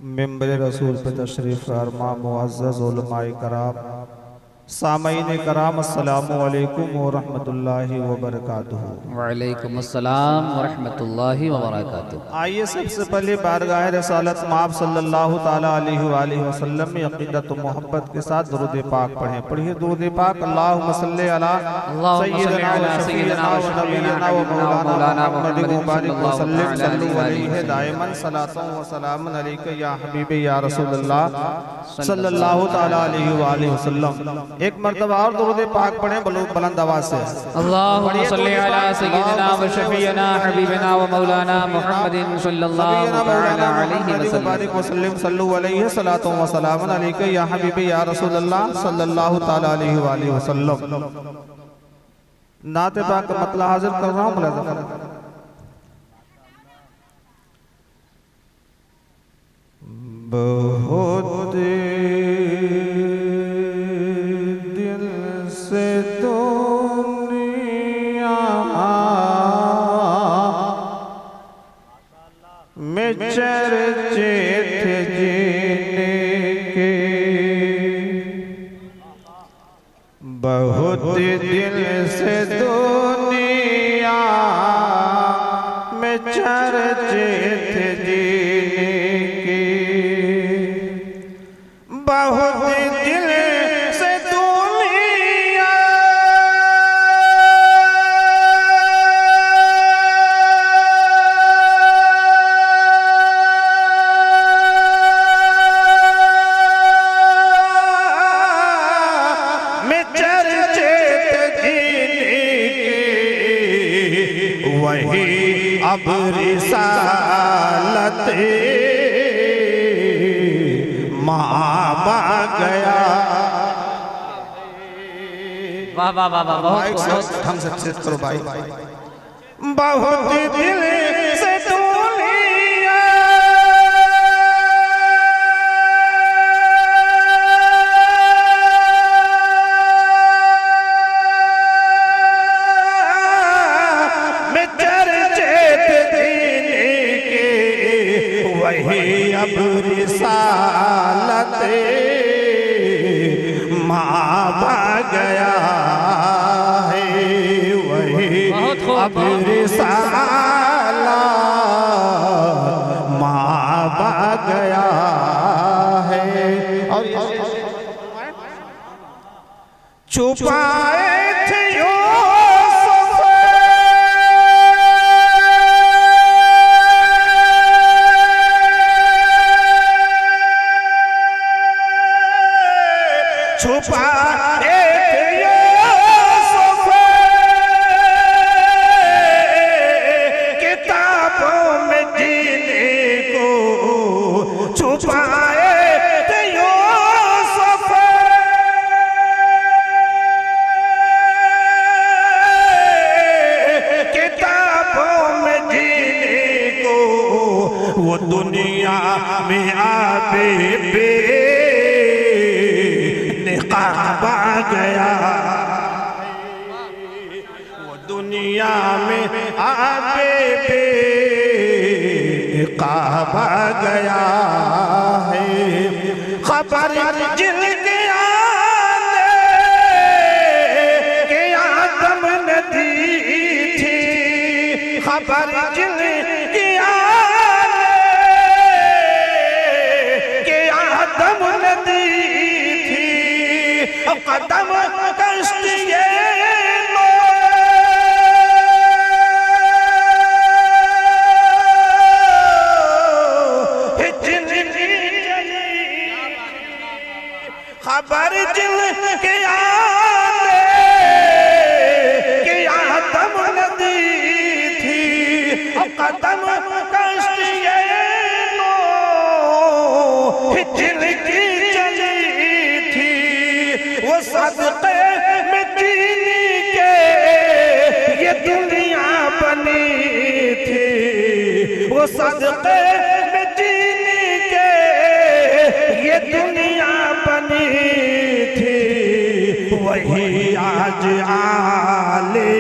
Member रसूल पे तशरीफ़ फरमा मुअज़्ज़ज़ उलमाए कराम, सामईन कराम, अस्सलामु अलैकुम व रहमतुल्लाहि व बरकातुहू। वालेकुम अस्सलाम व रहमतुल्लाहि व बरकातुहू। आइए सबसे पहले बारगाह रसालत माब सल्लल्लाहु ताला अलैहि वसल्लम में अक़ीदत मोहब्बत के साथ दुरूद पाक पढ़ें। पढ़िए दुरूद पाक। अल्लाहुम्मा सल्लि अला सय्यिदना व शफ़ीना व नबीना व मौलाना मुहम्मद व बारिक व सल्लिम सल्लु अलैहि दाइमन सलातुन व सलामुन अलैका या हबीबी या रसूलल्लाह सल्लल्लाहु ताला अलैहि वसल्लम। एक मर्तबा और दुरूद पाक पढ़ें बुलंद आवाज़ से। अल्लाहुम्मा सल्लि अला सय्यिदिना व शफ़ीना हबीबना व मौलाना मुहम्मदिन सल्लल्लाहु तआला अलैहि वसल्लम बारिक व सल्लिम सल्लु अलैहि सलातुन व सलामुन अलैका या हबीबी या रसूलल्लाह सल्लल्लाहु ताला अलैहि वसल्लम। नात पाक का मतलब हाजिर कर रहा हूँ। बहुत दिल से दुनिया में चर्चे थे जीने के, बहुत दिल से दुनिया में चर्चे थे जीने के, बहुत दिल से दुनिया में चर्चे थे जीने के, वही अब रिसालत माबा गया। वाह वाह वाह वाह, बहुत ढंग से चेक करो भाई। बहुत दिल से दुनिया में चर्चे थे जीने के, वही अब रिसालत माबा गया है, वही अब रिसालत माबा गया है। और छुपाए थे यूसुफ छुपाए थे यूसुफ किताबों में जीने को, छुपाए थे यूसुफ किताबों में जीने को, वो दुनिया में आबे बे निकाबा गया, वो दुनिया में आबे बे निकाबा गया है। खबर जिल गया के आदम ने दी थी, खबर जिल गया के आदम ने दी थी, कदम कश्तिए खबर जिल के आने के आदम नदी थी, कदम कश्तिए जिल की चली थी, वो सदक़े में चीनी के ये दुनिया बनी थी, वो सदक़े में चीनी के ये दुनिया बनी थी, वही आज आले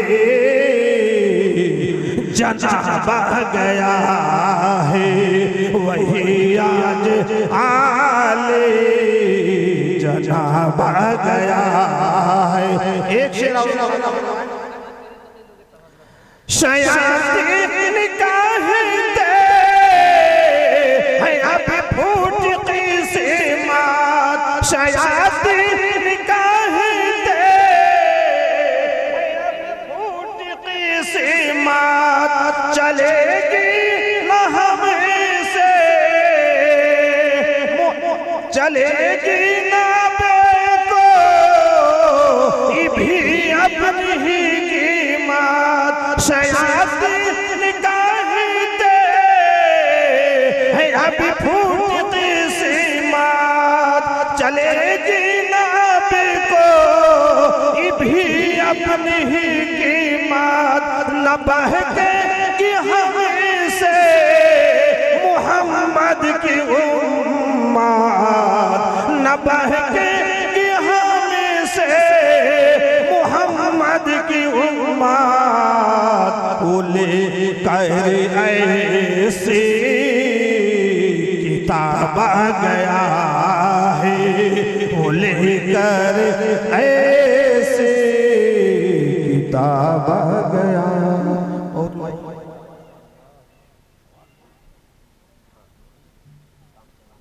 जना बह गया है वही आज आले जना बह गया है। एक शेर शयातीन कहते हैं अब फूट किसी मात, शयातीन कहते हैं अब फूट किसी मात, चलेगी न हमसे चलेगी ना बेको भी अपनी ही कीमत। शयातीन कहते हैं अभी फूट किसी मात, चलेगी ना बेको भी अपनी ही कीमत। न बहके कि हमसे मोहम्मद की उम्मत, न बहके कि हमसे मोहम्मद की उम्मत। बोले कर ऐसी किताब आ गया है, बोले कर ऐसी किताब आ गया।